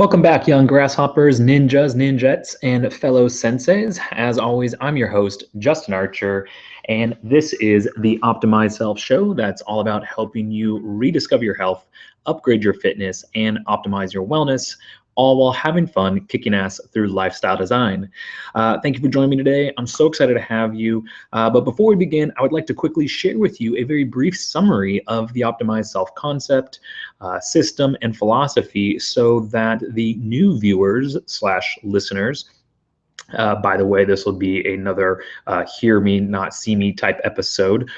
Welcome back, young grasshoppers, ninjas, ninjettes, and fellow senseis. As always, I'm your host, Justin Archer, and this is the Optimize Self Show that's all about helping you rediscover your health, upgrade your fitness, and optimize your wellness, all while having fun kicking ass through lifestyle design. Thank you for joining me today. I'm so excited to have you. But before we begin, I would like to quickly share with you a very brief summary of the Optimize Self concept, system, and philosophy so that the new viewers slash listeners, by the way, this will be another hear me, not see me type episode.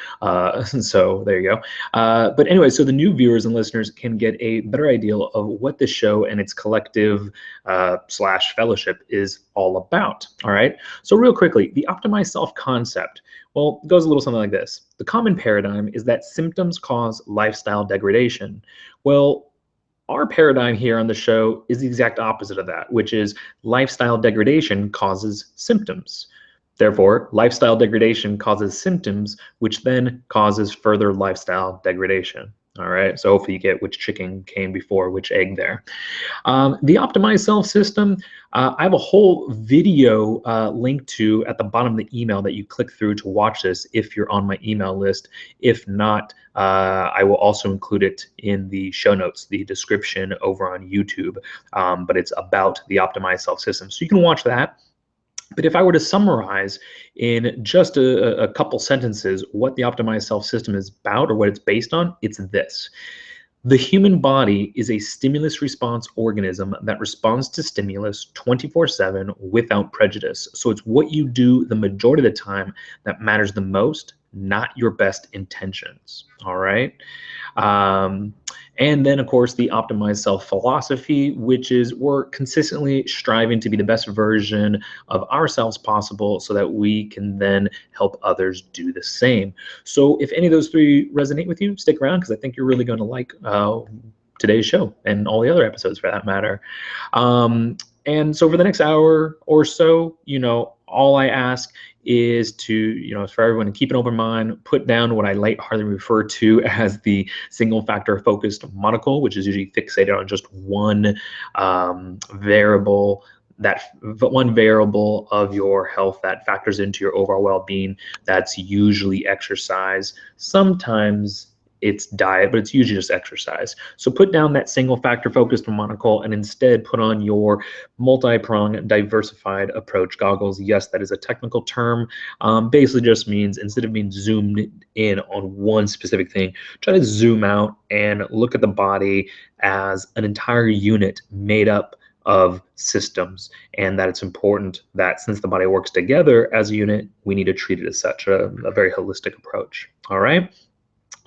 So there you go. But anyway, so the new viewers and listeners can get a better idea of what the show and its collective slash fellowship is all about. All right. So real quickly, the optimized self concept. Well, it goes a little something like this. The common paradigm is that symptoms cause lifestyle degradation. Well, our paradigm here on the show is the exact opposite of that, which is lifestyle degradation causes symptoms. Therefore, lifestyle degradation causes symptoms, which then causes further lifestyle degradation. All right, so hopefully you get which chicken came before which egg there. The optimized self system, I have a whole video linked to at the bottom of the email that you click through to watch this if you're on my email list. If not, I will also include it in the show notes, the description over on YouTube. But it's about the optimized self system. So you can watch that. But if I were to summarize in just a couple sentences what the optimized self system is about or what it's based on, it's this. The human body is a stimulus response organism that responds to stimulus 24/7 without prejudice. So it's what you do the majority of the time that matters the most, not your best intentions. All right. And then, of course, the optimized self philosophy, which is we're consistently striving to be the best version of ourselves possible so that we can then help others do the same. So if any of those three resonate with you, stick around because I think you're really going to like today's show and all the other episodes for that matter. And so for the next hour or so, all I ask is to, for everyone to keep an open mind, put down what I lightheartedly refer to as the single factor focused monocle, which is usually fixated on just one variable of your health that factors into your overall well-being. That's usually exercise. Sometimes it's diet, but it's usually just exercise. So put down that single factor focused monocle and instead put on your multi-pronged diversified approach goggles. Yes, that is a technical term. Basically just means instead of being zoomed in on one specific thing, try to zoom out and look at the body as an entire unit made up of systems, and that it's important that since the body works together as a unit, we need to treat it as such, a very holistic approach. All right.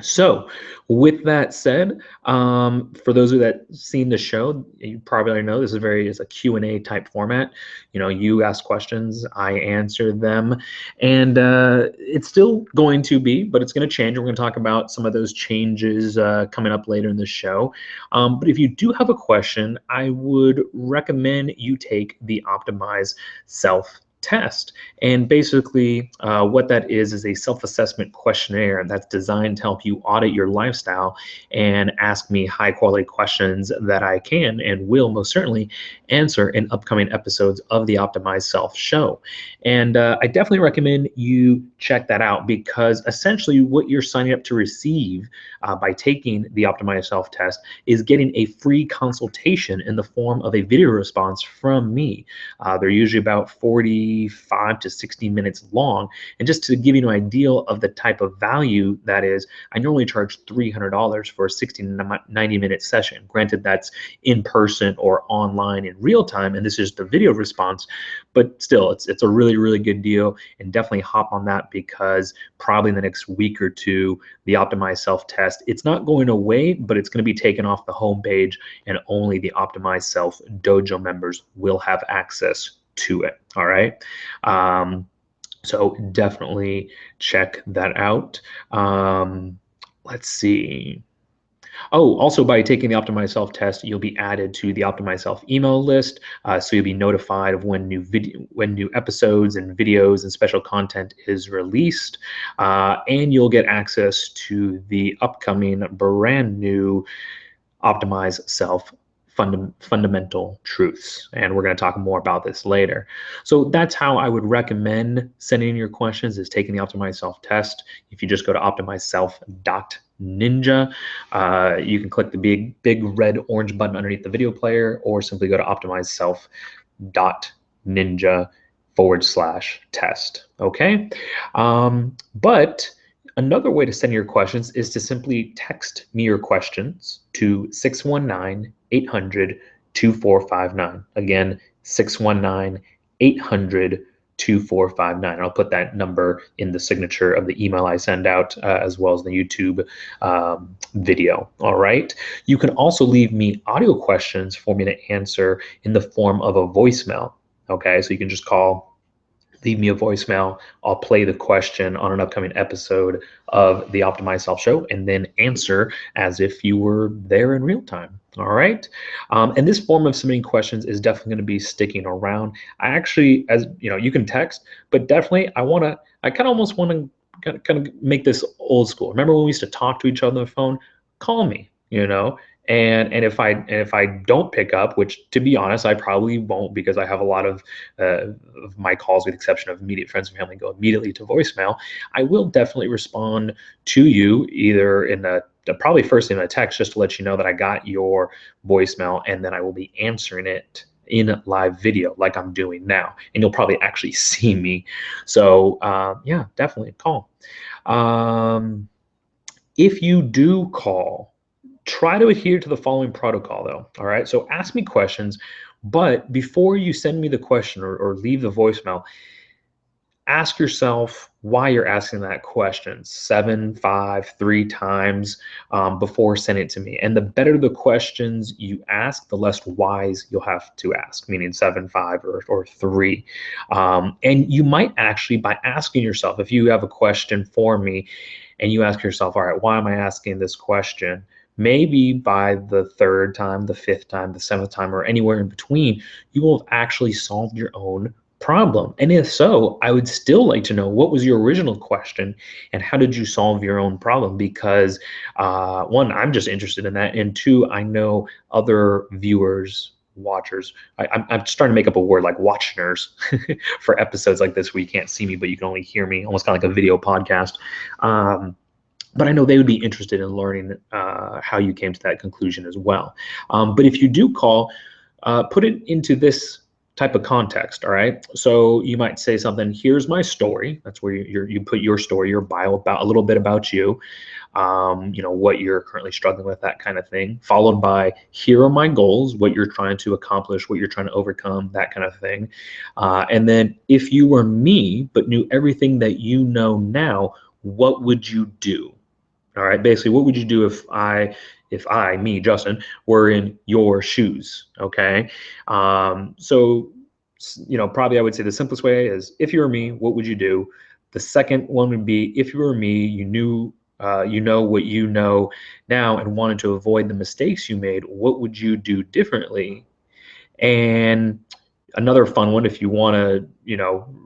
So with that said, for those of you that seen the show, you probably already know this is a Q&A type format. You ask questions, I answer them, and it's still going to be, but it's going to change. We're going to talk about some of those changes coming up later in the show. But if you do have a question, I would recommend you take the Optimize Self test. And basically what that is a self-assessment questionnaire that's designed to help you audit your lifestyle and ask me high quality questions that I can and will most certainly answer in upcoming episodes of the Optimized Self show. And I definitely recommend you check that out because essentially what you're signing up to receive by taking the Optimized Self test is getting a free consultation in the form of a video response from me. They're usually about 45 to 60 minutes long. And just to give you an idea of the type of value that is, I normally charge $300 for a 60 to 90 minute session. Granted, that's in person or online in real time, and this is the video response, but still, it's a really, really good deal, and definitely hop on that because probably in the next week or two, the Optimized Self test, it's not going away, but it's going to be taken off the homepage, and only the Optimized Self Dojo members will have access to it. All right. So definitely check that out. Let's see. Oh, also by taking the Optimize Self test, you'll be added to the Optimize Self email list. So you'll be notified of when new episodes and videos and special content is released. And you'll get access to the upcoming brand new Optimize Self fundamental truths. And we're going to talk more about this later. So that's how I would recommend sending in your questions, is taking the Optimize Self test. If you just go to optimizeself.ninja, you can click the big red orange button underneath the video player, or simply go to optimizeself.ninja/test. Okay. But another way to send your questions is to simply text me your questions to 619-800-2459. Again, 619-800-2459. I'll put that number in the signature of the email I send out, as well as the YouTube video. All right. You can also leave me audio questions for me to answer in the form of a voicemail. Okay. So you can just leave me a voicemail. I'll play the question on an upcoming episode of the Optimize Self Show and then answer as if you were there in real time. All right. And this form of submitting questions is definitely going to be sticking around. I actually, as you know, you can text, but definitely I kind of almost want to kind of make this old school. Remember when we used to talk to each other on the phone? Call me, and if I don't pick up, which to be honest I probably won't, because I have a lot of my calls, with the exception of immediate friends and family, go immediately to voicemail. I will definitely respond to you either in probably first in a text, just to let you know that I got your voicemail, and then I will be answering it in live video like I'm doing now, and you'll probably actually see me. So yeah, definitely call. If you do call, try to adhere to the following protocol though. All right. So ask me questions, but before you send me the question or leave the voicemail, ask yourself why you're asking that question 7, 5, 3 times before sending it to me. And the better the questions you ask, the less whys you'll have to ask, meaning 7, 5, or 3. And you might actually, by asking yourself, if you have a question for me and you ask yourself, all right, why am I asking this question? Maybe by the 3rd time, the 5th time, the 7th time, or anywhere in between, you will have actually solved your own problem. And if so, I would still like to know, what was your original question and how did you solve your own problem? Because one, I'm just interested in that, and two, I know other viewers, watchers, I'm starting to make up a word like watchners for episodes like this where you can't see me but you can only hear me, almost kind of like a video podcast. But I know they would be interested in learning how you came to that conclusion as well. But if you do call, put it into this type of context. All right. So you might say something, here's my story. That's where you put your story, your bio, about a little bit about you, what you're currently struggling with, that kind of thing, followed by, here are my goals, what you're trying to accomplish, what you're trying to overcome, that kind of thing. And then, if you were me, but knew everything that you know now, what would you do? All right. Basically, what would you do if me, Justin, were in your shoes? Okay. So, probably I would say the simplest way is, if you were me, what would you do? The second one would be, if you were me, you knew, what you know now and wanted to avoid the mistakes you made, what would you do differently? And another fun one, if you want to,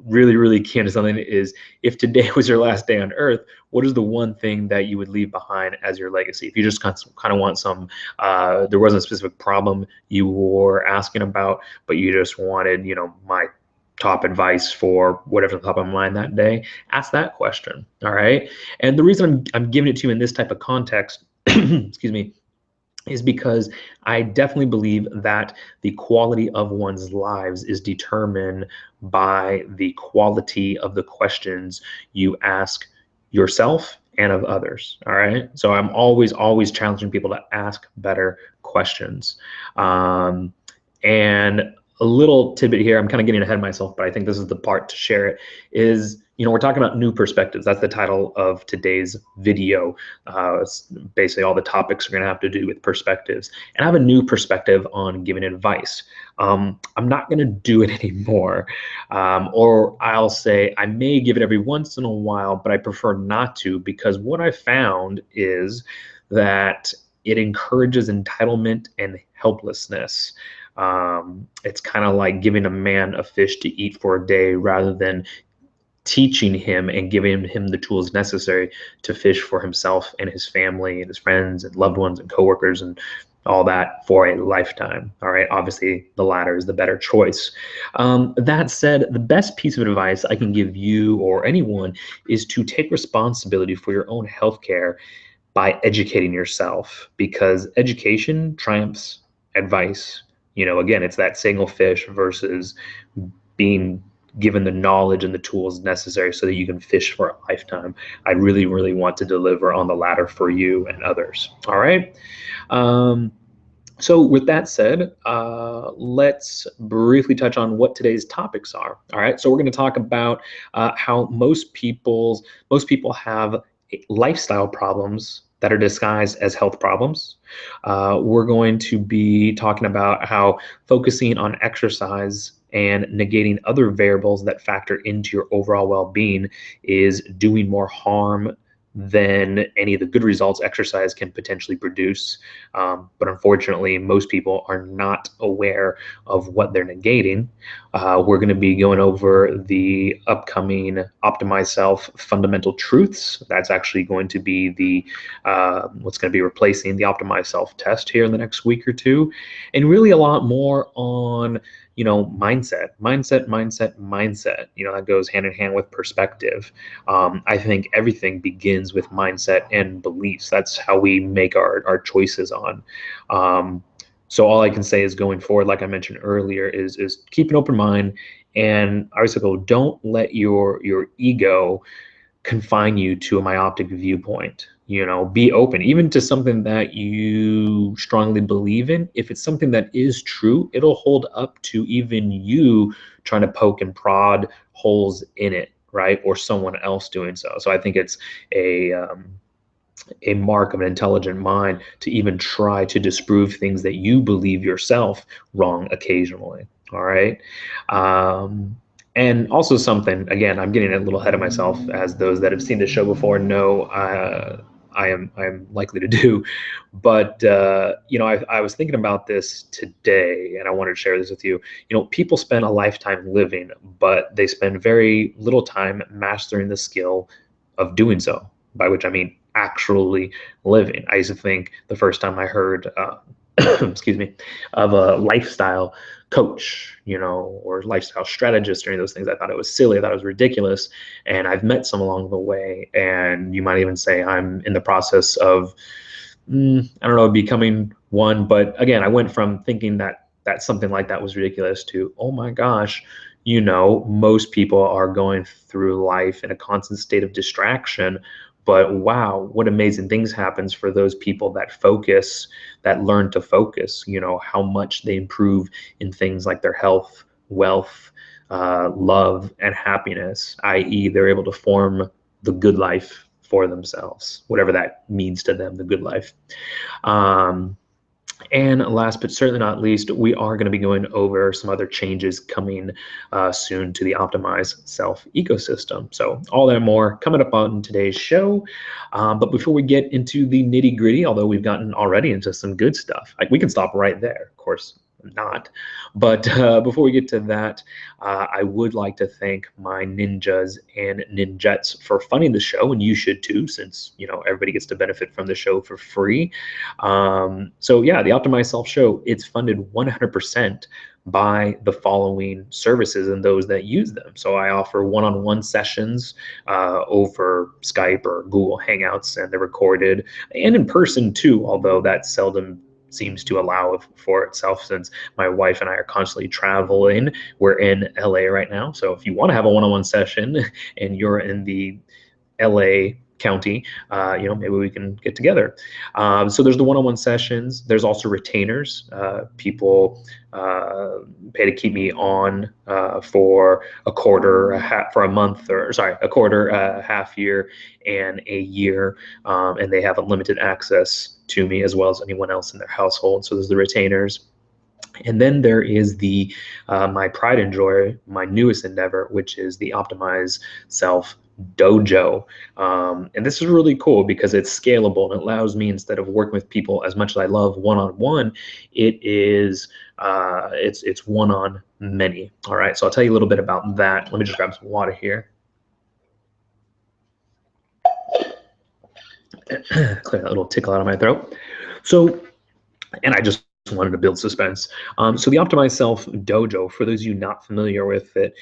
really, really key into something, is, if today was your last day on earth, what is the one thing that you would leave behind as your legacy? If you just kind of want some, there wasn't a specific problem you were asking about, but you just wanted, my top advice for whatever's on top of mind that day, ask that question. All right. And the reason I'm giving it to you in this type of context, excuse me, is because I definitely believe that the quality of one's lives is determined by the quality of the questions you ask yourself and of others. All right. So I'm always challenging people to ask better questions. And a little tidbit here, I'm kind of getting ahead of myself, but I think this is the part to share it, is, we're talking about new perspectives. That's the title of today's video. Basically, all the topics are going to have to do with perspectives. And I have a new perspective on giving advice. I'm not going to do it anymore. Or I'll say I may give it every once in a while, but I prefer not to, because what I found is that it encourages entitlement and helplessness. It's kind of like giving a man a fish to eat for a day rather than teaching him and giving him the tools necessary to fish for himself and his family and his friends and loved ones and coworkers and all that for a lifetime. All right. Obviously, the latter is the better choice. That said, the best piece of advice I can give you or anyone is to take responsibility for your own healthcare by educating yourself, because education triumphs advice. Again, it's that single fish versus being given the knowledge and the tools necessary so that you can fish for a lifetime. I really, really want to deliver on the latter for you and others. All right. Um, so with that said, let's briefly touch on what today's topics are. All right. So we're going to talk about how most people have lifestyle problems that are disguised as health problems. We're going to be talking about how focusing on exercise and negating other variables that factor into your overall well-being is doing more harm than any of the good results exercise can potentially produce. But unfortunately, most people are not aware of what they're negating. We're going to be going over the upcoming Optimize Self fundamental truths. That's actually going to be the what's going to be replacing the Optimize Self test here in the next week or two, and really a lot more on mindset. That goes hand in hand with perspective. I think everything begins with mindset and beliefs. That's how we make our choices on. So all I can say is going forward, like I mentioned earlier, is keep an open mind, and I always go, don't let your ego confine you to a myopic viewpoint. Be open even to something that you strongly believe in. If it's something that is true, it'll hold up to even you trying to poke and prod holes in it, right? Or someone else doing so. So I think it's a mark of an intelligent mind to even try to disprove things that you believe yourself wrong occasionally. All right. And also something, again, I'm getting a little ahead of myself, as those that have seen the show before know I am likely to do. But I was thinking about this today, and I wanted to share this with you. People spend a lifetime living, but they spend very little time mastering the skill of doing so, by which I mean actually living. I used to think the first time I heard, excuse me, of a lifestyle coach, or lifestyle strategist or any of those things, I thought it was silly. I thought it was ridiculous. And I've met some along the way. And you might even say I'm in the process of, I don't know, becoming one. But again, I went from thinking that something like that was ridiculous to, oh my gosh, most people are going through life in a constant state of distraction. But wow, what amazing things happens for those people that focus, that learn to focus, how much they improve in things like their health, wealth, love, and happiness, i.e. they're able to form the good life for themselves, whatever that means to them, the good life. And last but certainly not least, we are going to be going over some other changes coming soon to the Optimize Self ecosystem. So all that and more coming up on today's show. But before we get into the nitty gritty, although we've gotten already into some good stuff, like we can stop right there, of course not. But before we get to that, I would like to thank my ninjas and ninjettes for funding the show, and you should too, since everybody gets to benefit from the show for free. So yeah, the Optimize Self show, it's funded 100% by the following services and those that use them. So I offer one-on-one sessions over Skype or Google Hangouts, and they're recorded, and in person too, although that seldom seems to allow for itself, since my wife and I are constantly traveling. We're in LA right now. So if you want to have a one-on-one session and you're in the LA county, maybe we can get together. So there's the one-on-one sessions. There's also retainers. People pay to keep me on for a quarter, for a month, or sorry, a quarter, a half year, and a year, and they have unlimited access to me as well as anyone else in their household. So there's the retainers. And then there is the my pride and joy, my newest endeavor, which is the Optimize Self Dojo. And this is really cool because it's scalable and it allows me, instead of working with people as much as I love one-on-one, it is it's one on many. All right, so I'll tell you a little bit about that. Let me just grab some water here. Clear that little tickle out of my throat. So, and I just wanted to build suspense. So the Optimize Self Dojo, for those of you not familiar with it,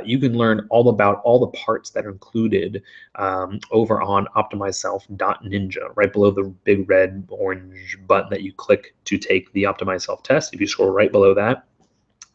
you can learn all about all the parts that are included over on optimizeself.ninja, right below the big red orange button that you click to take the Optimize Self test. If you scroll right below that,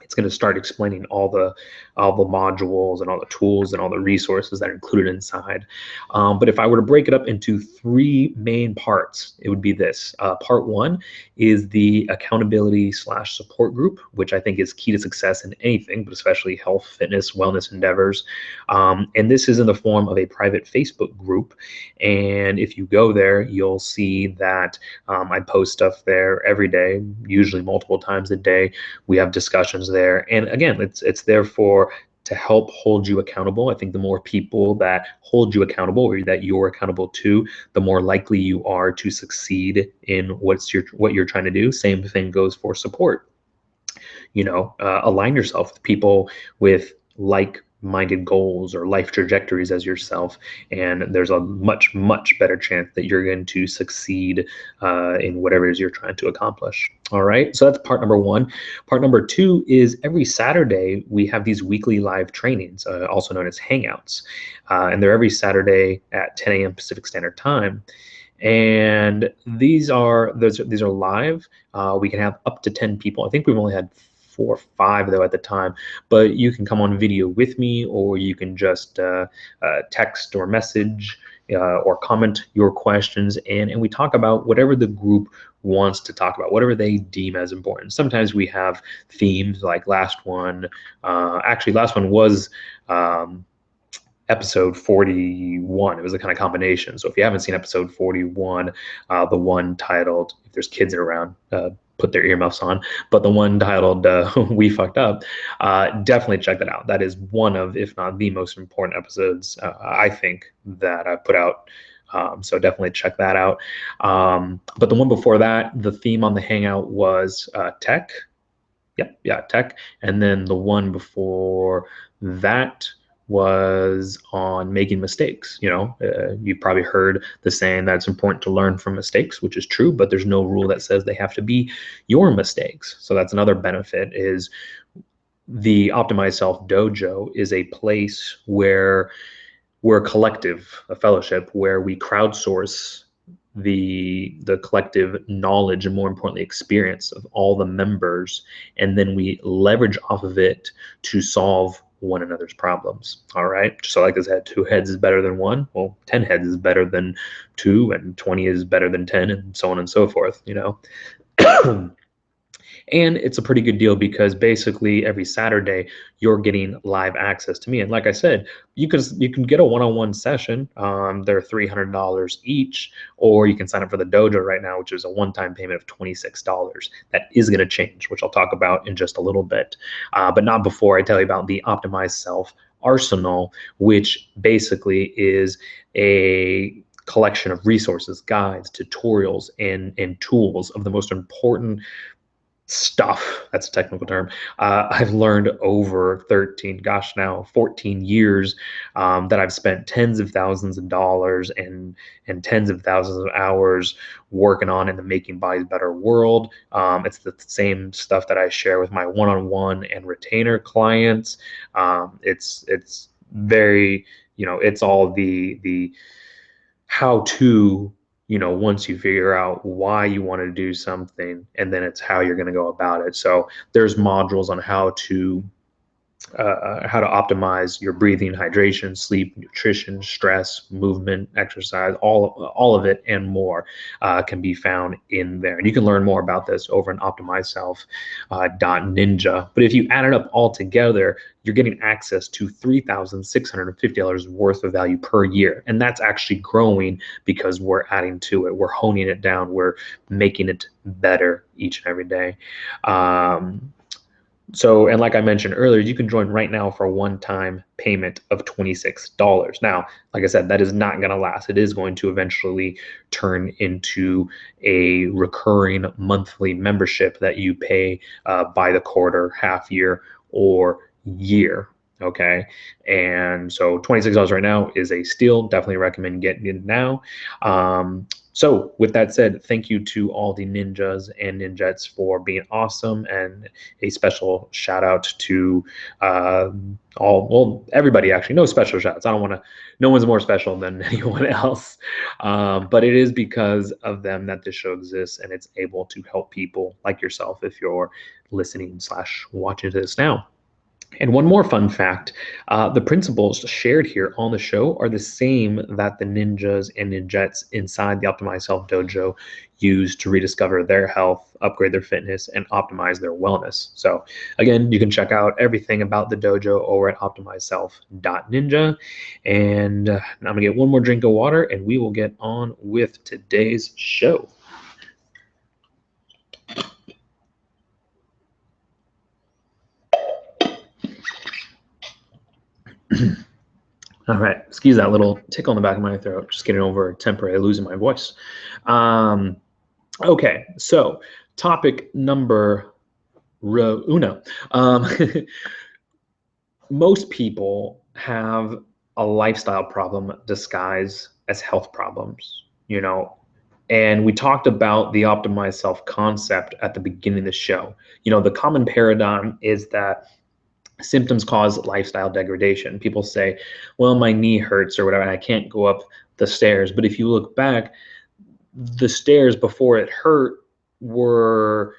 it's going to start explaining all the modules and all the tools and all the resources that are included inside. But if I were to break it up into three main parts, it would be this. Part one is the accountability / support group, which I think is key to success in anything, but especially health, fitness, wellness endeavors. And this is in the form of a private Facebook group. And if you go there, you'll see that I post stuff there every day, usually multiple times a day. We have discussions there, and again, it's there to help hold you accountable. I think the more people that hold you accountable or that you're accountable to, the more likely you are to succeed in what you're trying to do. Same thing goes for support. Align yourself with people with like-minded goals or life trajectories as yourself, and there's a much, much better chance that you're going to succeed in whatever it is you're trying to accomplish. All right, so that's part number one. Part number two is every Saturday we have these weekly live trainings, also known as Hangouts, and they're every Saturday at 10 a.m. Pacific Standard Time. And these are live. We can have up to 10 people. I think we've only had 4 or 5 though at the time, but you can come on video with me, or you can just text or message or comment your questions, and we talk about whatever the group wants to talk about, whatever they deem as important. Sometimes we have themes, like last one. Actually, last one was episode 41. It was a kind of combination. So if you haven't seen episode 41, the one titled, if there's kids around, put their earmuffs on, but the one titled We Fucked Up, definitely check that out. That is one of, if not the most important episodes, I think, that I put out. So definitely check that out. But the one before that, the theme on the Hangout was tech. Yeah, tech. And then the one before that was on making mistakes. You've probably heard the saying that it's important to learn from mistakes, which is true, but there's no rule that says they have to be your mistakes. So that's another benefit, is the Optimize Self Dojo is a place where we're a collective, a fellowship, where we crowdsource the collective knowledge and, more importantly, experience of all the members, and then we leverage off of it to solve one another's problems. All right, so like I said, 2 heads is better than 1. Well, 10 heads is better than 2, and 20 is better than 10, and so on and so forth. And it's a pretty good deal, because basically every Saturday you're getting live access to me. And like I said, you can get a one-on-one session. They're $300 each, or you can sign up for the dojo right now, which is a one-time payment of $26. That is going to change, which I'll talk about in just a little bit, but not before I tell you about the Optimize Self Arsenal, which basically is a collection of resources, guides, tutorials, and tools of the most important stuff, that's a technical term, I've learned over 14 years, that I've spent tens of thousands of dollars and tens of thousands of hours working on in the Making Bodies Better world. It's the same stuff that I share with my one-on-one and retainer clients. It's very, it's all the how to, once you figure out why you want to do something, and then it's how you're going to go about it. So there's modules on how to optimize your breathing, hydration, sleep, nutrition, stress, movement, exercise, all of it and more can be found in there. And you can learn more about this over on optimizeself.ninja. But if you add it up all together, you're getting access to $3,650 worth of value per year. And that's actually growing, because we're adding to it. We're honing it down. We're making it better each and every day. So, and like I mentioned earlier, you can join right now for a one-time payment of $26. Now, like I said, that is not going to last. It is going to eventually turn into a recurring monthly membership that you pay by the quarter, half year, or year. Okay. And so $26 right now is a steal. Definitely recommend getting it now. So with that said, thank you to all the ninjas and ninjettes for being awesome, and a special shout out to uh, everybody actually. No special shouts. I don't want to. No one's more special than anyone else. But it is because of them that this show exists, and it's able to help people like yourself if you're listening slash watching this now. And one more fun fact, the principles shared here on the show are the same that the ninjas and ninjettes inside the Optimize Self Dojo use to rediscover their health, upgrade their fitness, and optimize their wellness. So again, you can check out everything about the dojo over at optimizeself.ninja. And I'm going to get one more drink of water, and we will get on with today's show. All right, excuse that little tickle in the back of my throat. Just getting over temporarily losing my voice. Okay, so topic number uno. Most people have a lifestyle problem disguised as health problems, and we talked about the optimized self concept at the beginning of the show. The common paradigm is that symptoms cause lifestyle degradation. People say, well, my knee hurts or whatever, and I can't go up the stairs. But if you look back, the stairs before it hurt were,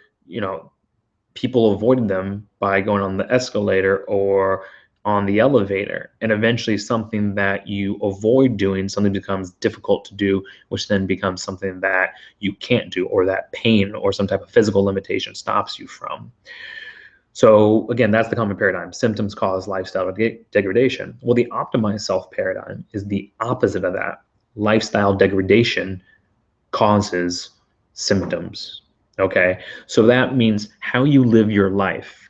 people avoided them by going on the escalator or on the elevator. And eventually something that you avoid doing, something becomes difficult to do, which then becomes something that you can't do, or that pain or some type of physical limitation stops you from. So again, that's the common paradigm. Symptoms cause lifestyle degradation. Well, the optimized self paradigm is the opposite of that. Lifestyle degradation causes symptoms. Okay. So that means how you live your life,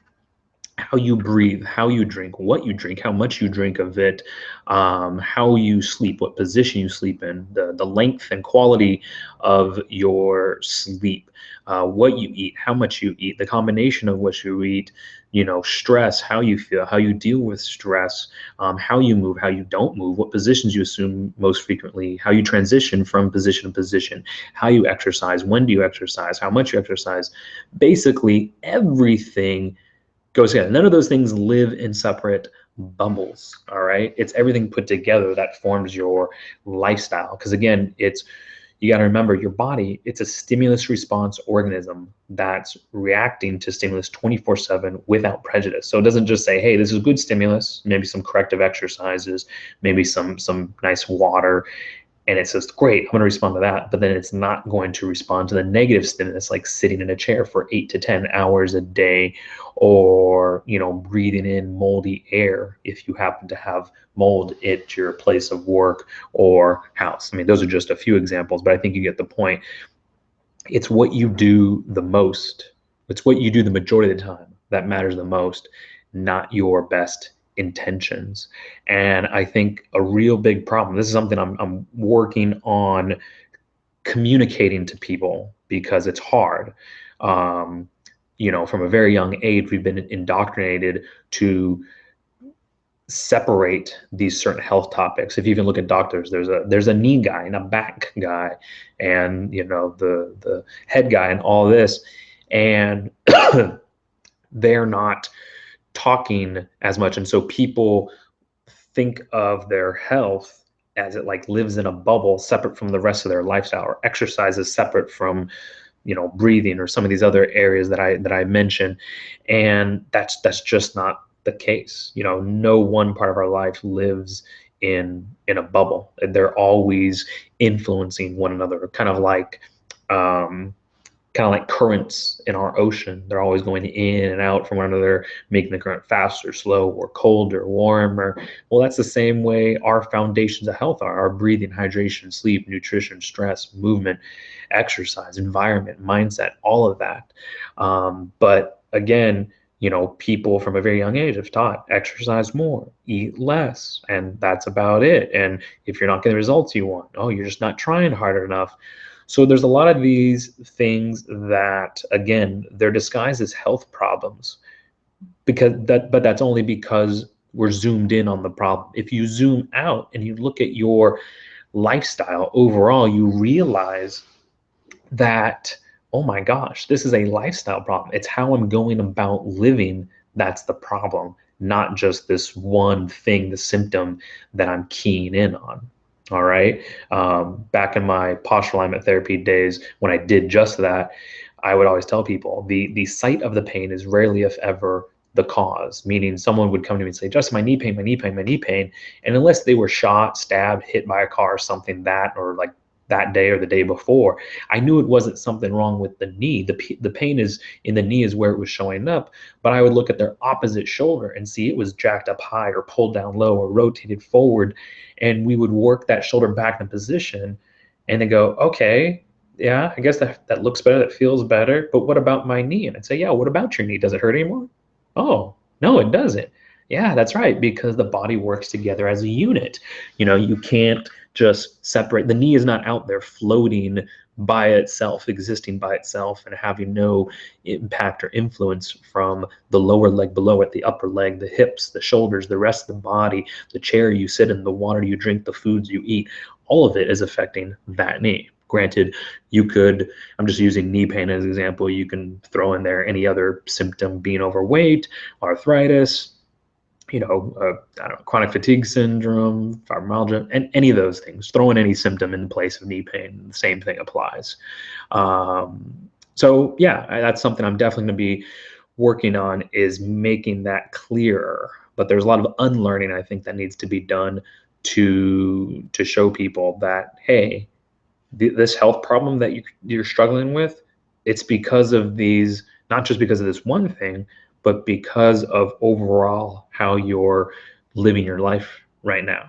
how you breathe, how you drink, what you drink, how much you drink of it, how you sleep, what position you sleep in, the length and quality of your sleep, what you eat, how much you eat, the combination of what you eat, stress, how you feel, how you deal with stress, how you move, how you don't move, what positions you assume most frequently, how you transition from position to position, how you exercise, when do you exercise, how much you exercise. Basically, everything goes together. None of those things live in separate bubbles. All right. It's everything put together that forms your lifestyle. Because again, you got to remember your body, it's a stimulus response organism that's reacting to stimulus 24/7 without prejudice. So it doesn't just say, hey, this is good stimulus, maybe some corrective exercises, maybe some nice water. And it says, great, I'm going to respond to that. But then it's not going to respond to the negative stimulus, like sitting in a chair for 8 to 10 hours a day, or, breathing in moldy air if you happen to have mold at your place of work or house. I mean, those are just a few examples, but I think you get the point. It's what you do the most. It's what you do the majority of the time that matters the most, not your best intentions. And I think a real big problem, this is something I'm working on communicating to people because it's hard. From a very young age, we've been indoctrinated to separate these certain health topics. If you even look at doctors, there's a knee guy and a back guy, and the head guy and all this, and they're not talking as much. And so people think of their health as it like lives in a bubble separate from the rest of their lifestyle, or exercise is separate from breathing or some of these other areas that I mentioned. And that's just not the case. No one part of our life lives in a bubble. They're always influencing one another, kind of like currents in our ocean. They're always going in and out from one another, making the current faster, slow, or colder, warmer. Well, that's the same way our foundations of health are: our breathing, hydration, sleep, nutrition, stress, movement, exercise, environment, mindset, all of that. But again, people from a very young age have taught exercise more, eat less, and that's about it. And if you're not getting the results you want, oh, you're just not trying hard enough. So there's a lot of these things that, again, they're disguised as health problems, but that's only because we're zoomed in on the problem. If you zoom out and you look at your lifestyle overall, you realize that, oh my gosh, this is a lifestyle problem. It's how I'm going about living that's the problem, not just this one thing, the symptom that I'm keying in on. All right. Back in my posture alignment therapy days, when I did just that, I would always tell people the site of the pain is rarely, if ever, the cause. Meaning, someone would come to me and say, "Justin, my knee pain, my knee pain, my knee pain," and unless they were shot, stabbed, hit by a car, or something that, or like that day or the day before, I knew it wasn't something wrong with the knee. The pain is in the knee is where it was showing up, but I would look at their opposite shoulder and see it was jacked up high or pulled down low or rotated forward, and we would work that shoulder back in position, and then go, okay, yeah, I guess that looks better, that feels better, but what about my knee? And I'd say, yeah, what about your knee? Does it hurt anymore? Oh, no, it doesn't. Yeah, that's right, because the body works together as a unit. You can't just separate. The knee is not out there floating by itself, existing by itself, and having no impact or influence from the lower leg below it, the upper leg, the hips, the shoulders, the rest of the body, the chair you sit in, the water you drink, the foods you eat. All of it is affecting that knee. Granted, you could, I'm just using knee pain as an example, you can throw in there any other symptom, being overweight, arthritis, I don't know, chronic fatigue syndrome, fibromyalgia, and any of those things. Throw in any symptom in place of knee pain, the same thing applies. So yeah, that's something I'm definitely going to be working on, is making that clearer. But there's a lot of unlearning, I think, that needs to be done to show people that, hey, this health problem that you're struggling with, it's because of these, not just because of this one thing, but because of overall how you're living your life right now.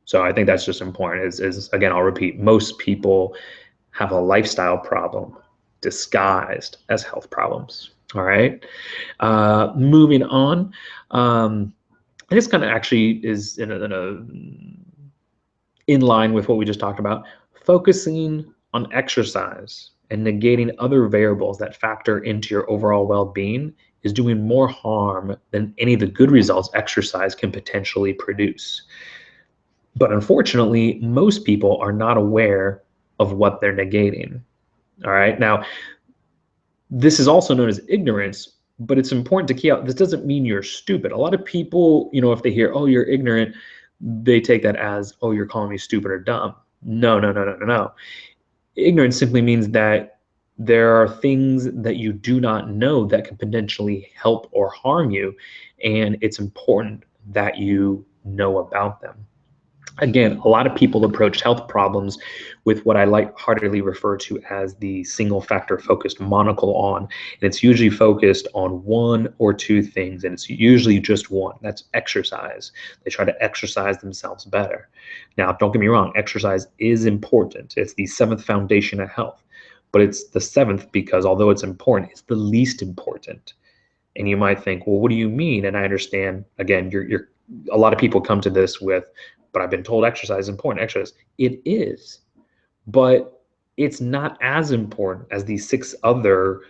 So I think that's just important. Is again, I'll repeat, most people have a lifestyle problem disguised as health problems. All right. Moving on. And this kind of actually is in line with what we just talked about, focusing on exercise and negating other variables that factor into your overall well-being is doing more harm than any of the good results exercise can potentially produce. But unfortunately, most people are not aware of what they're negating. All right. Now, this is also known as ignorance, but it's important to key out. This doesn't mean you're stupid. A lot of people, if they hear, oh, you're ignorant, they take that as, oh, you're calling me stupid or dumb. No, no, no, no, no, no. Ignorance simply means that there are things that you do not know that can potentially help or harm you, and it's important that you know about them. Again, a lot of people approach health problems with what I lightheartedly refer to as the single factor focused monocle on. And it's usually focused on one or two things, and it's usually just one. That's exercise. They try to exercise themselves better. Now, don't get me wrong, exercise is important. It's the seventh foundation of health, but it's the seventh because although it's important, it's the least important. And you might think, well, what do you mean? And I understand, again, you're a lot of people come to this with, but I've been told exercise is important. Exercise, it is, but it's not as important as these 6 other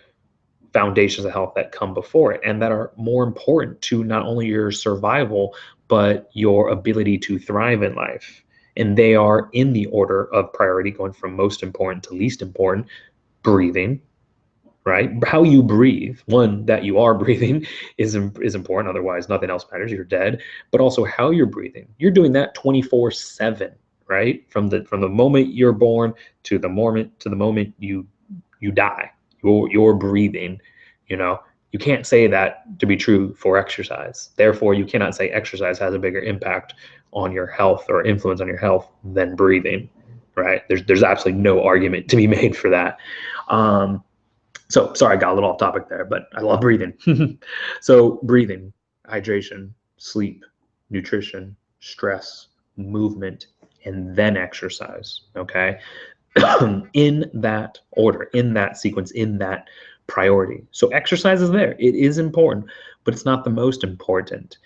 foundations of health that come before it, and that are more important to not only your survival, but your ability to thrive in life. And they are in the order of priority, going from most important to least important. Breathing, right? How you breathe, one, that you are breathing is important. Otherwise, nothing else matters. You're dead. But also how you're breathing. You're doing that 24/7, right? From the moment you're born to the moment you die. You're breathing. You can't say that to be true for exercise. Therefore, you cannot say exercise has a bigger impact on your health or influence on your health than breathing, right? There's absolutely no argument to be made for that. So sorry, I got a little off topic there, but I love breathing. So breathing, hydration, sleep, nutrition, stress, movement, and then exercise, okay? In that order, in that sequence, in that priority. So exercise is there. It is important, but it's not the most important.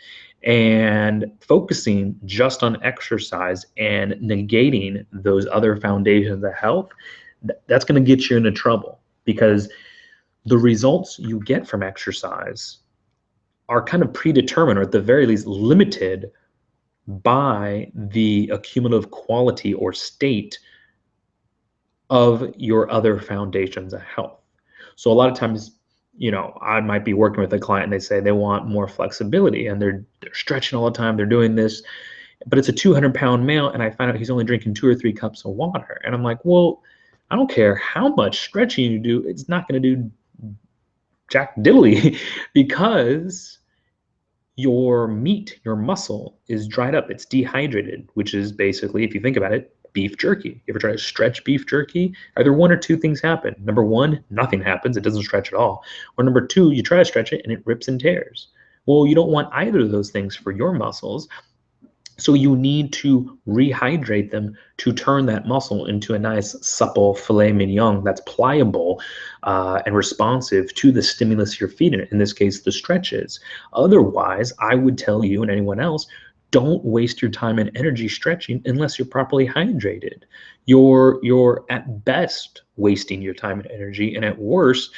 And focusing just on exercise and negating those other foundations of health, that's going to get you into trouble, because the results you get from exercise are kind of predetermined, or at the very least limited by the accumulative quality or state of your other foundations of health. So a lot of times, I might be working with a client and they say they want more flexibility and they're stretching all the time, they're doing this, but it's a 200-pound male and I find out he's only drinking 2 or 3 cups of water. And I'm like, well, I don't care how much stretching you do, it's not going to do jack diddly because your meat, your muscle is dried up. It's dehydrated, which is basically, if you think about it, beef jerky. You ever try to stretch beef jerky? Either one or two things happen. Number one, nothing happens. It doesn't stretch at all. Or number two, you try to stretch it and it rips and tears. Well, you don't want either of those things for your muscles. So you need to rehydrate them to turn that muscle into a nice supple filet mignon that's pliable and responsive to the stimulus you're feeding it, in this case, the stretches. Otherwise, I would tell you and anyone else, don't waste your time and energy stretching unless you're properly hydrated. You're at best wasting your time and energy, and at worst,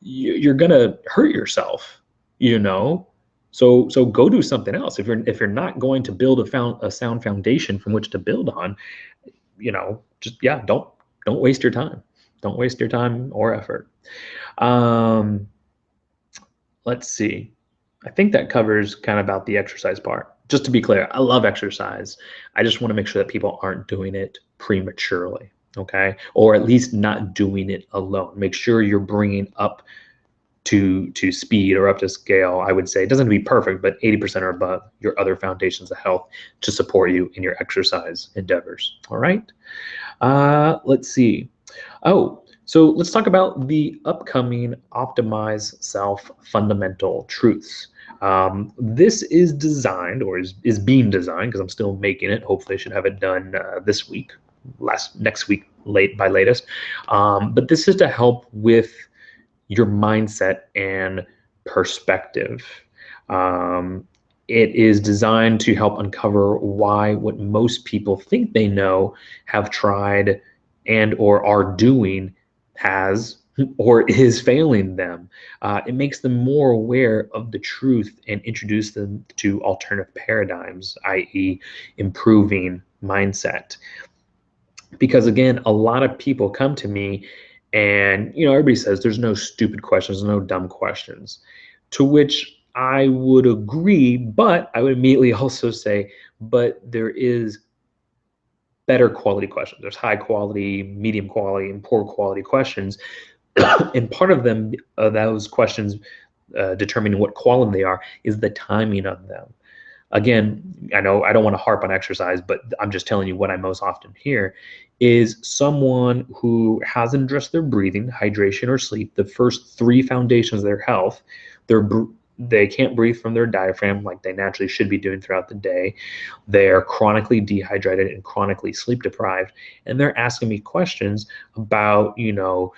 you're gonna hurt yourself, So go do something else. If you're not going to build a sound foundation from which to build on, don't waste your time. Don't waste your time or effort. Let's see. I think that covers kind of about the exercise part. Just to be clear, I love exercise. I just want to make sure that people aren't doing it prematurely, okay? Or at least not doing it alone. Make sure you're bringing up to speed or up to scale. I would say it doesn't have to be perfect, but 80% or above your other foundations of health to support you in your exercise endeavors. All right. Let's see. So let's talk about the upcoming Optimize Self Fundamental Truths. This is designed, or is being designed, because I'm still making it. Hopefully I should have it done this week, next week, by latest. But this is to help with your mindset and perspective. It is designed to help uncover why what most people think they know, have tried, and or are doing has or is failing them. It makes them more aware of the truth and introduce them to alternative paradigms, i.e. improving mindset. Because again, a lot of people come to me and, everybody says there's no stupid questions, no dumb questions, to which I would agree, but I would immediately also say, but there is better quality questions. There's high quality, medium quality, and poor quality questions. And part of them, those questions determining what quality they are, is the timing of them. Again, I know I don't want to harp on exercise, but I'm just telling you what I most often hear is someone who hasn't addressed their breathing, hydration, or sleep, the first 3 foundations of their health. They can't breathe from their diaphragm like they naturally should be doing throughout the day. They're chronically dehydrated and chronically sleep deprived, and they're asking me questions about, doing,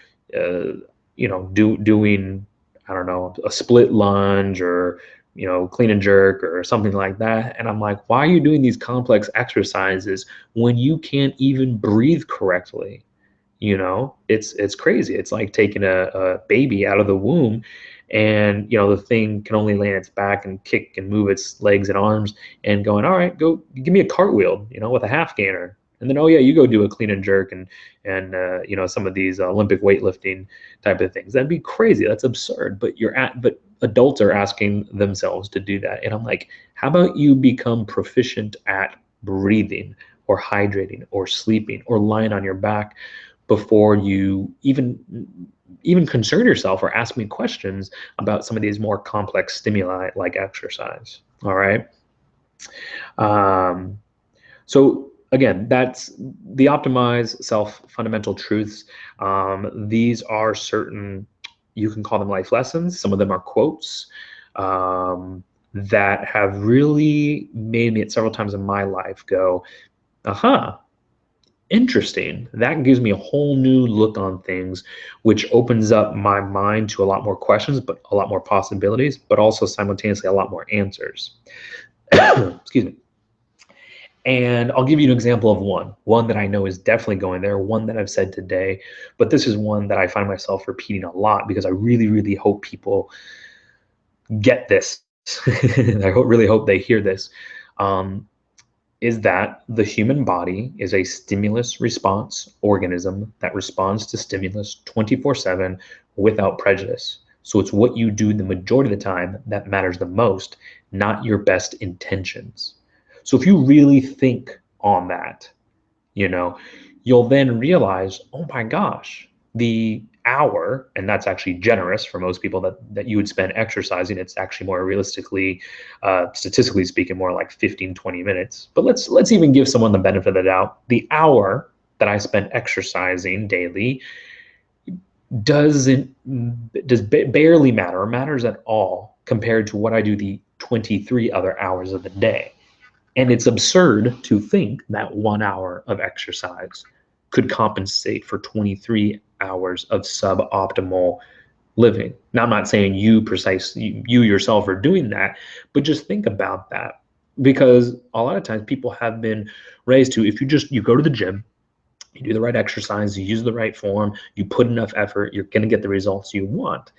I don't know, a split lunge or clean and jerk or something like that. And I'm like, why are you doing these complex exercises when you can't even breathe correctly? It's crazy. It's like taking a baby out of the womb and, the thing can only lay on its back and kick and move its legs and arms and going, all right, go give me a cartwheel, with a half gainer. And then, oh yeah, you go do a clean and jerk and some of these Olympic weightlifting type of things. That'd be crazy. That's absurd. But adults are asking themselves to do that. And I'm like, how about you become proficient at breathing or hydrating or sleeping or lying on your back before you even concern yourself or ask me questions about some of these more complex stimuli like exercise. All right. So again, that's the Optimize Self Fundamental Truths. These are certain, you can call them life lessons. Some of them are quotes that have really made me at several times in my life go, aha, interesting. That gives me a whole new look on things, which opens up my mind to a lot more questions, but a lot more possibilities, but also simultaneously a lot more answers. Excuse me. And I'll give you an example of one that I know is definitely going there, one that I've said today, but this is one that I find myself repeating a lot because I really, really hope people get this I really hope they hear this, um, is that the human body is a stimulus response organism that responds to stimulus 24/7 without prejudice. So it's what you do the majority of the time that matters the most, not your best intentions. So if you really think on that, you know, you'll then realize, oh my gosh, the hour, and that's actually generous for most people that you would spend exercising. It's actually more realistically, statistically speaking, more like 15, 20 minutes. But let's even give someone the benefit of the doubt. The hour that I spend exercising daily doesn't does barely matter or matters at all compared to what I do the 23 other hours of the day. And it's absurd to think that 1 hour of exercise could compensate for 23 hours of suboptimal living. Now, I'm not saying you yourself are doing that, but just think about that. Because a lot of times people have been raised to, if you go to the gym, you do the right exercise, you use the right form, you put enough effort, you're going to get the results you want.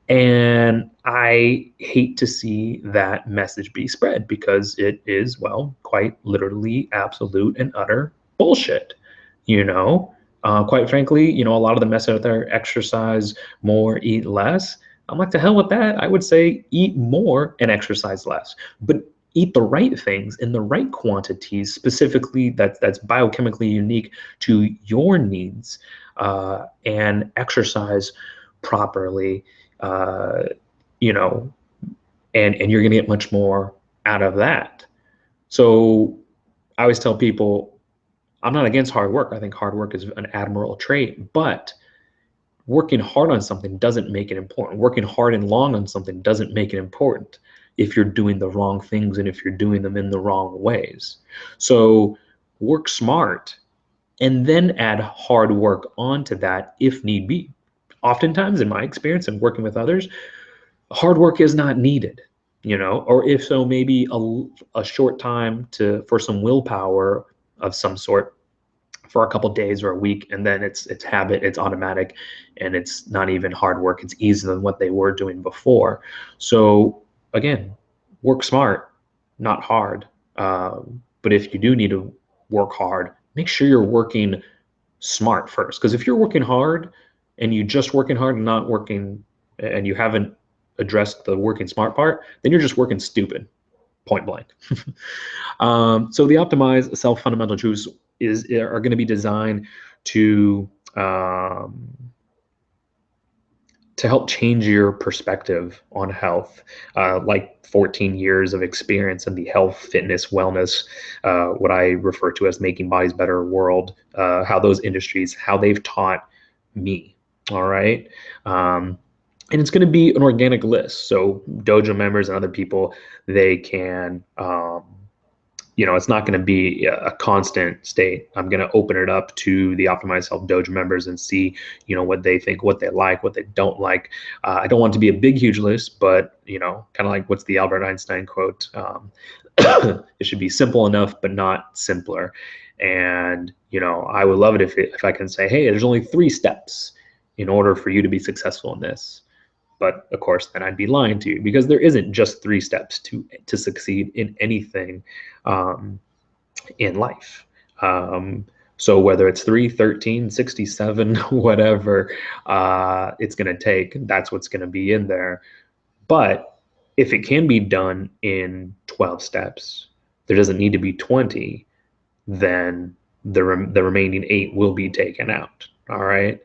And I hate to see that message be spread because it is, well, quite literally absolute and utter bullshit. You know, quite frankly, a lot of the message out there, exercise more, eat less. I'm like, to hell with that. I would say eat more and exercise less, but eat the right things in the right quantities, specifically that's biochemically unique to your needs, and exercise properly, uh, you know, and you're going to get much more out of that. So I always tell people, I'm not against hard work. I think hard work is an admirable trait, but working hard on something doesn't make it important. Working hard and long on something doesn't make it important if you're doing the wrong things and if you're doing them in the wrong ways. So work smart and then add hard work onto that if need be. Oftentimes, in my experience and working with others, hard work is not needed, or if so, maybe a short time for some willpower of some sort for a couple days or a week, and then it's habit, it's automatic, and it's not even hard work. It's easier than what they were doing before. So again, work smart, not hard. But if you do need to work hard, make sure you're working smart first. Because if you're working hard and you just working hard and not working, and you haven't addressed the working smart part, then you're just working stupid, point blank. So the optimized self fundamental truths are going to be designed to um, to help change your perspective on health, like 14 years of experience in the health, fitness, wellness, what I refer to as making bodies better world, how those industries, how they've taught me. All right. And it's going to be an organic list. So dojo members and other people, they can, it's not going to be a constant state. I'm going to open it up to the Optimized Self Dojo members and see, what they think, what they like, what they don't like. I don't want it to be a big, huge list, but, kind of like what's the Albert Einstein quote? It should be simple enough, but not simpler. And, I would love it if I can say, hey, there's only 3 steps in order for you to be successful in this. But of course, then I'd be lying to you because there isn't just 3 steps to succeed in anything in life. So whether it's 3, 13, 67, whatever it's going to take, that's what's going to be in there. But if it can be done in 12 steps, there doesn't need to be 20, then the remaining 8 will be taken out. All right.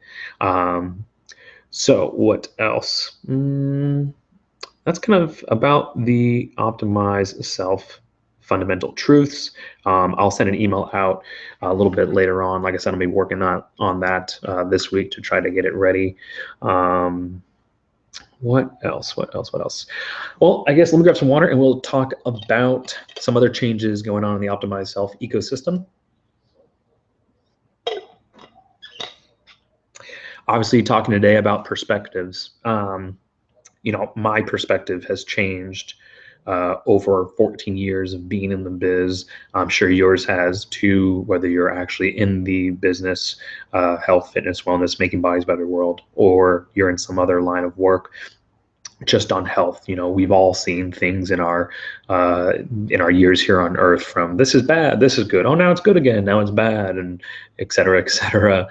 So what else? That's kind of about the optimized self fundamental truths. I'll send an email out a little bit later on. Like I said, I'll be working on that this week to try to get it ready. What else? Well, I guess let me grab some water and we'll talk about some other changes going on in the optimized self ecosystem. Obviously, talking today about perspectives. My perspective has changed over 14 years of being in the biz. I'm sure yours has too, whether you're actually in the business, health, fitness, wellness, making bodies better world, or you're in some other line of work. just on health. We've all seen things uh, in our years here on Earth, from this is bad, this is good, oh now it's good again, now it's bad, and et cetera,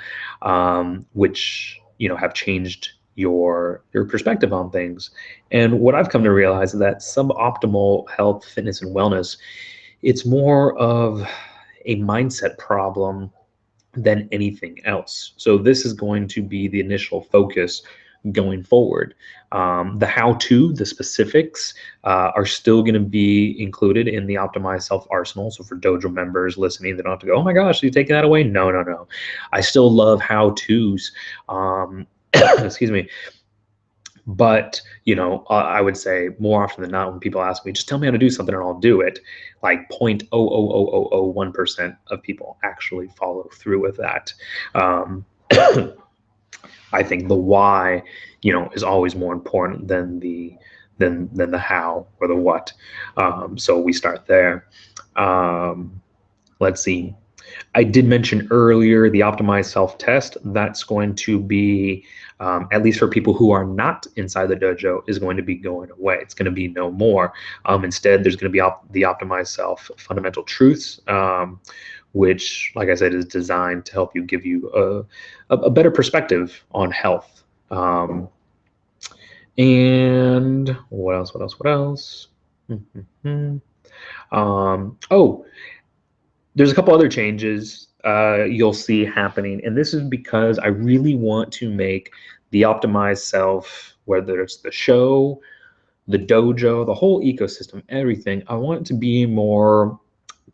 which have changed your perspective on things. And what I've come to realize is that suboptimal health, fitness, and wellness, it's more of a mindset problem than anything else. So this is going to be the initial focus going forward. The how-to, the specifics, are still going to be included in the Optimized Self Arsenal. So for Dojo members listening, they don't have to go, oh my gosh, are you taking that away? No, no, no. I still love how-tos. Excuse me. But, I would say more often than not, when people ask me, just tell me how to do something and I'll do it, like 0.00001% of people actually follow through with that. I think the why, is always more important than the how or the what. So we start there. Let's see. I did mention earlier the optimized self-test. That's going to be, at least for people who are not inside the dojo, is going to be going away. It's going to be no more. Instead, there's going to be the optimized self fundamental truths, which, like I said, is designed to help you give you a better perspective on health. And what else? What else? What else? Oh, there's a couple other changes you'll see happening, and this is because I really want to make the optimized self, whether it's the show, the dojo, the whole ecosystem, everything, I want it to be more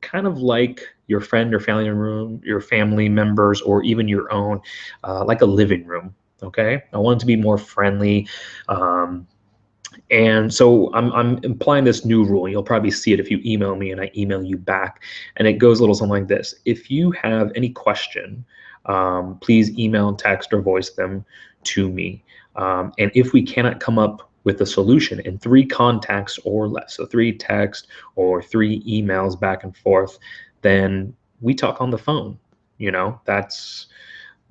kind of like your friend or family room, your family members, or even your own, like a living room. Okay, I want it to be more friendly. And so I'm implying this new rule. You'll probably see it if you email me and I email you back. And it goes a little something like this. If you have any question, please email, text, or voice them to me. And if we cannot come up with a solution in 3 contacts or less, so 3 texts or 3 emails back and forth, then we talk on the phone. That's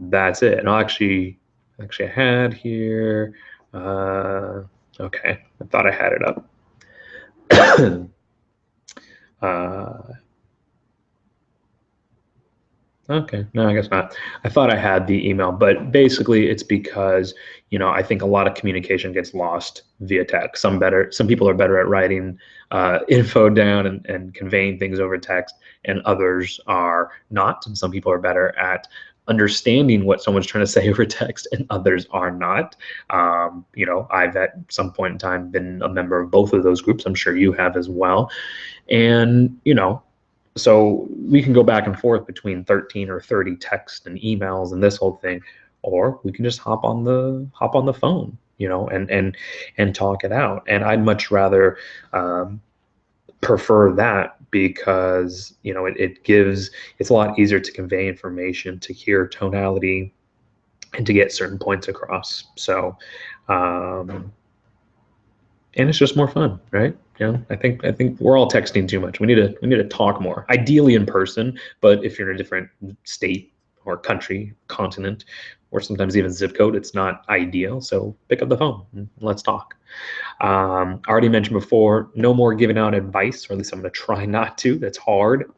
it. And I had here. Okay, I thought I had it up. Okay, no, I guess not. I thought I had the email, but basically it's because, I think a lot of communication gets lost via text. Some people are better at writing info down and conveying things over text, and others are not. And some people are better at understanding what someone's trying to say over text, and others are not. I've at some point in time been a member of both of those groups. I'm sure you have as well. And, so we can go back and forth between 13 or 30 texts and emails and this whole thing, or we can just hop on the phone, and talk it out. And I'd much rather prefer that, because it's a lot easier to convey information, to hear tonality, and to get certain points across. So and it's just more fun, right? I think we're all texting too much. We need to talk more, ideally in person. But if you're in a different state or country, continent, or sometimes even zip code, it's not ideal. So pick up the phone and let's talk. I already mentioned before, no more giving out advice, or at least I'm going to try not to. That's hard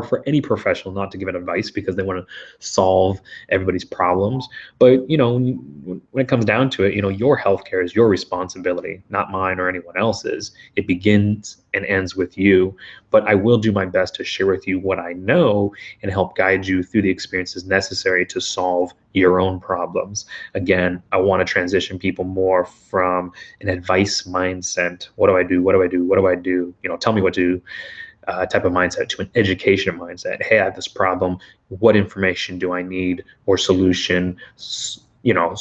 for any professional not to give an advice, because they want to solve everybody's problems. But when it comes down to it, your healthcare is your responsibility, not mine or anyone else's. It begins and ends with you. But I will do my best to share with you what I know and help guide you through the experiences necessary to solve your own problems. Again, I want to transition people more from an advice mindset. What do I do? What do I do? What do I do? Tell me what to do. Type of mindset, to an education mindset. Hey, I have this problem. What information do I need, or solution, so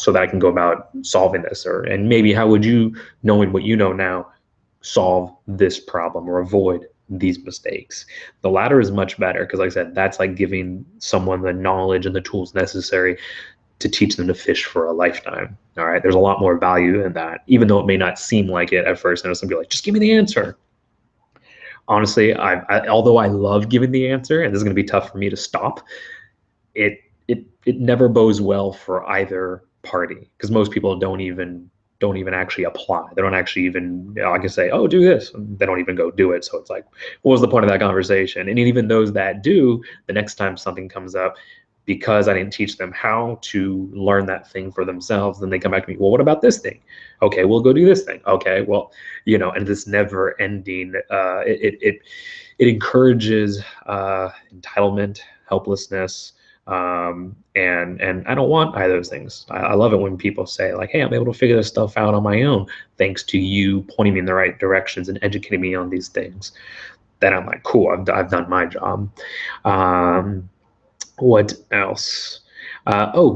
that I can go about solving this? And maybe how would you, knowing what you know now, solve this problem or avoid these mistakes? The latter is much better, because like I said, that's like giving someone the knowledge and the tools necessary to teach them to fish for a lifetime. All right, there's a lot more value in that, even though it may not seem like it at first. I know some people are like, just give me the answer. Honestly, although I love giving the answer, and this is going to be tough for me to stop, it never bodes well for either party, because most people don't even don't even actually apply. They don't actually even, I can say, oh, do this. They don't even go do it. So it's like, what was the point of that conversation? And even those that do, the next time something comes up, because I didn't teach them how to learn that thing for themselves, then they come back to me, well, what about this thing? Okay, we'll go do this thing. Okay, well, and this never ending, it encourages entitlement, helplessness, and I don't want either of those things. I love it when people say like, hey, I'm able to figure this stuff out on my own thanks to you pointing me in the right directions and educating me on these things. Then I'm like, cool, I've done my job. um, what else?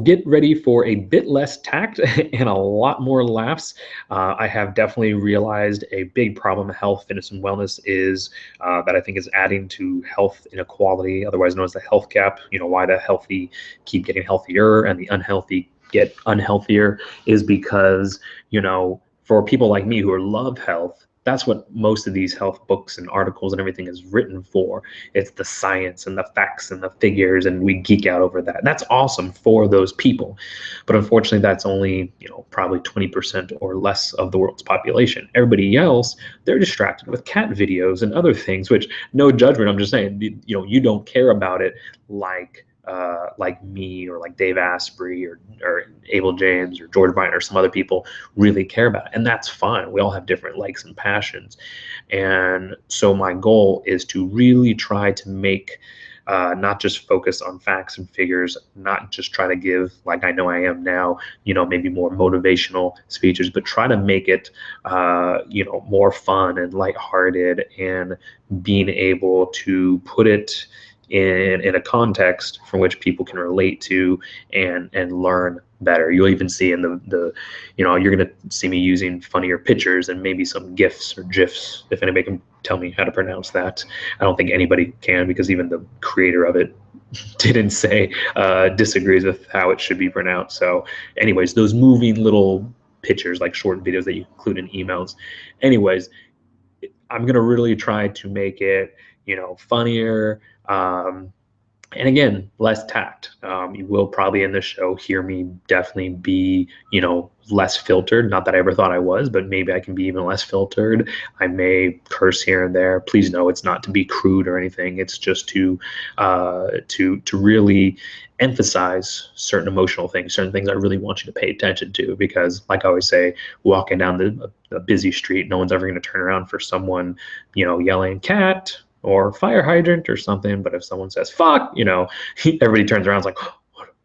Get ready for a bit less tact and a lot more laughs. I have definitely realized a big problem of health, fitness, and wellness is that I think is adding to health inequality, otherwise known as the health gap. Why the healthy keep getting healthier and the unhealthy get unhealthier is because, for people like me who love health, that's what most of these health books and articles and everything is written for. It's the science and the facts and the figures, and we geek out over that. And that's awesome for those people. But unfortunately, that's only, probably 20% or less of the world's population. Everybody else, they're distracted with cat videos and other things, which, no judgment, I'm just saying, you don't care about it like me or like Dave Asprey or Abel James or George Bryant or some other people really care about it. And that's fine. We all have different likes and passions. And so my goal is to really try to make not just focus on facts and figures, not just try to give, like I know I am now, maybe more motivational speeches, but try to make it, more fun and lighthearted and being able to put it in a context from which people can relate to and learn better. You'll even see in the you're going to see me using funnier pictures and maybe some GIFs or GIFs, if anybody can tell me how to pronounce that. I don't think anybody can, because even the creator of it didn't say disagrees with how it should be pronounced. So anyways, those moving little pictures, like short videos that you include in emails. Anyways, I'm going to really try to make it, funnier. And again, less tact. You will probably in this show hear me definitely be, less filtered. Not that I ever thought I was, but maybe I can be even less filtered. I may curse here and there. Please know it's not to be crude or anything. It's just to really emphasize certain emotional things, certain things I really want you to pay attention to. Because, like I always say, walking down the busy street, no one's ever going to turn around for someone, yelling cat or fire hydrant or something. But if someone says fuck, everybody turns around and is like,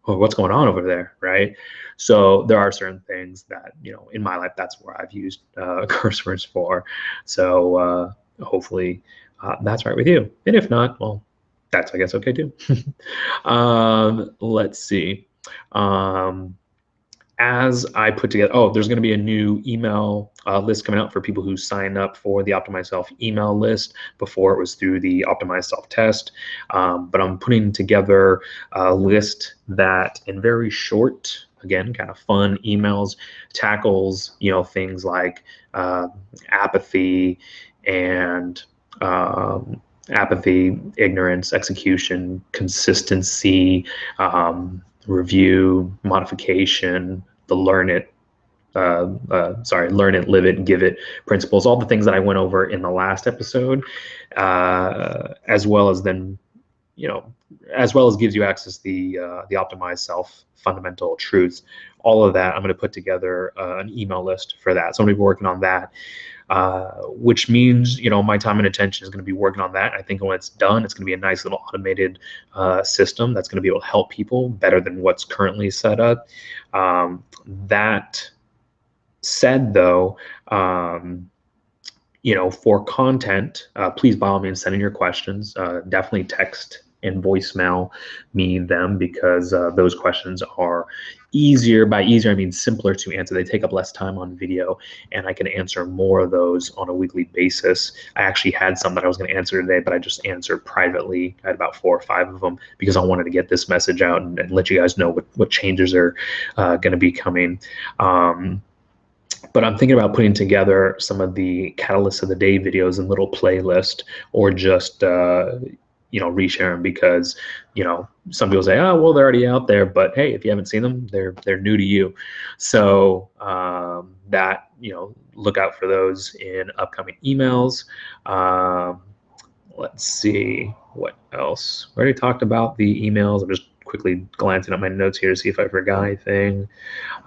oh, what's going on over there, right? So there are certain things that, in my life, that's where I've used curse words for. So hopefully that's right with you. And if not, well, that's, I guess, okay too. Let's see. As I put together, there's going to be a new email list coming out for people who sign up for the Optimize Self email list. Before, it was through the Optimize Self test. But I'm putting together a list that, in very short, again, kind of fun emails, tackles, things like apathy and ignorance, execution, consistency, review, modification, the learn it, live it, give it principles, all the things that I went over in the last episode, as well as gives you access to the Optimized Self fundamental truths. All of that, I'm going to put together an email list for that. So I'm going to be working on that. Which means, my time and attention is going to be working on that. I think when it's done, it's going to be a nice little automated system that's going to be able to help people better than what's currently set up. That said, though, for content, please by all means send in your questions. Definitely text and voicemail me them, because those questions are easier. By easier, I mean simpler to answer. They take up less time on video, and I can answer more of those on a weekly basis. I actually had some that I was going to answer today, but I just answered privately. I had about 4 or 5 of them because I wanted to get this message out and let you guys know what changes are going to be coming. But I'm thinking about putting together some of the Catalyst of the Day videos in little playlist, or just reshare them, because some people say, oh, well, they're already out there, but hey, if you haven't seen them, they're new to you. So look out for those in upcoming emails. Let's see what else. We already talked about the emails. I'm just quickly glancing at my notes here to see if I forgot anything.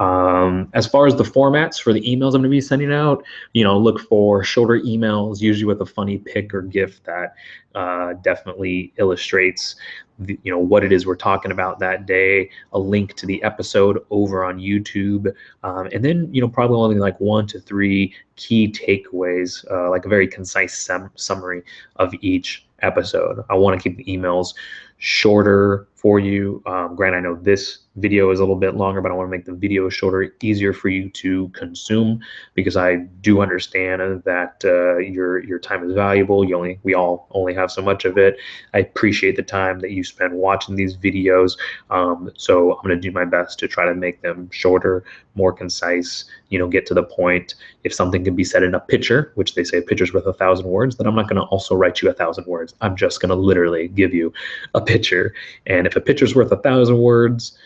As far as the formats for the emails I'm going to be sending out, look for shorter emails, usually with a funny pic or GIF that definitely illustrates what it is we're talking about that day, a link to the episode over on YouTube, and then probably only like 1 to 3 key takeaways, like a very concise summary of each episode. I want to keep the emails shorter for you. Granted, I know this video is a little bit longer, but I want to make the video shorter, easier for you to consume, because I do understand that your time is valuable. We all only have so much of it. I appreciate the time that you spend watching these videos. So I'm going to do my best to try to make them shorter, more concise, get to the point. If something can be said in a picture, which they say a picture's worth 1,000 words, then I'm not going to also write you 1,000 words. I'm just going to literally give you a picture. And if a picture's worth 1,000 words,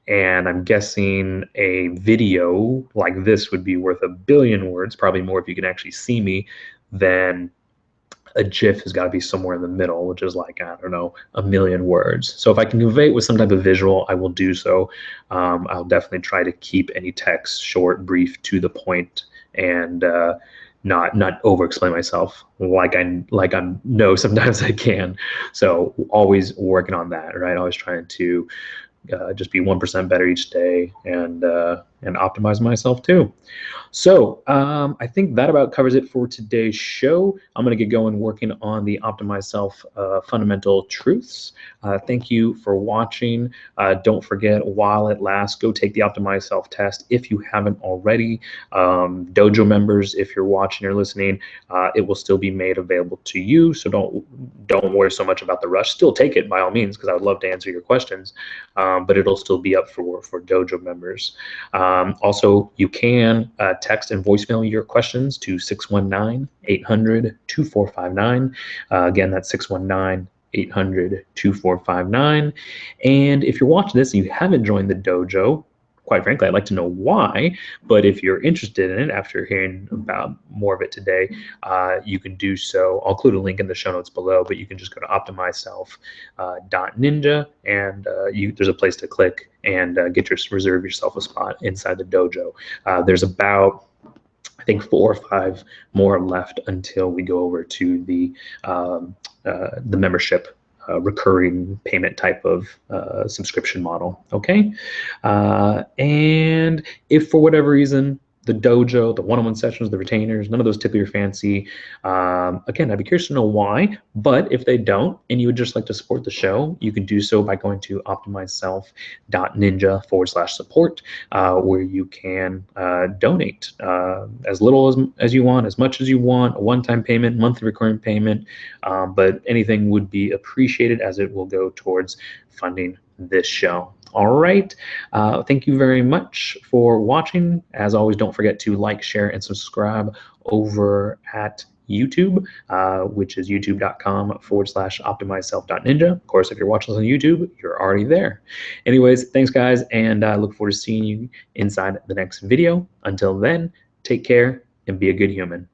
and I'm guessing a video like this would be worth 1 billion words, probably more if you can actually see me, then a GIF has got to be somewhere in the middle, which is like, I don't know, 1 million words. So if I can convey it with some type of visual, I will do so. I'll definitely try to keep any text short, brief, to the point, and not over-explain myself like I know sometimes I can. So always working on that, right? Always trying to just be 1% better each day, and optimize myself too. So I think that about covers it for today's show. I'm going to get going working on the Optimize Self fundamental truths. Thank you for watching. Don't forget, while it lasts, go take the Optimize Self test if you haven't already. Dojo members, if you're watching or listening, it will still be made available to you. So don't worry so much about the rush. Still take it by all means, because I would love to answer your questions. But it'll still be up for Dojo members. Also, you can text and voicemail your questions to 619-800-2459. Again, that's 619-800-2459. And if you're watching this and you haven't joined the dojo, quite frankly, I'd like to know why. But if you're interested in it after hearing about more of it today, you can do so. I'll include a link in the show notes below, but you can just go to optimizeself.ninja, and there's a place to click and reserve yourself a spot inside the dojo. There's about, I think, 4 or 5 more left until we go over to the membership recurring payment type of subscription model. Okay. And if for whatever reason the dojo, the one-on-one sessions, the retainers, none of those tickle your fancy, again, I'd be curious to know why. But if they don't, and you would just like to support the show, you can do so by going to optimizeself.ninja/support, where you can donate as little as you want, as much as you want, a one-time payment, monthly recurring payment, but anything would be appreciated, as it will go towards funding this show. All right. Thank you very much for watching. As always, don't forget to like, share, and subscribe over at YouTube, which is youtube.com/optimizeself.ninja. Of course, if you're watching this on YouTube, you're already there. Anyways, thanks, guys, and I look forward to seeing you inside the next video. Until then, take care and be a good human.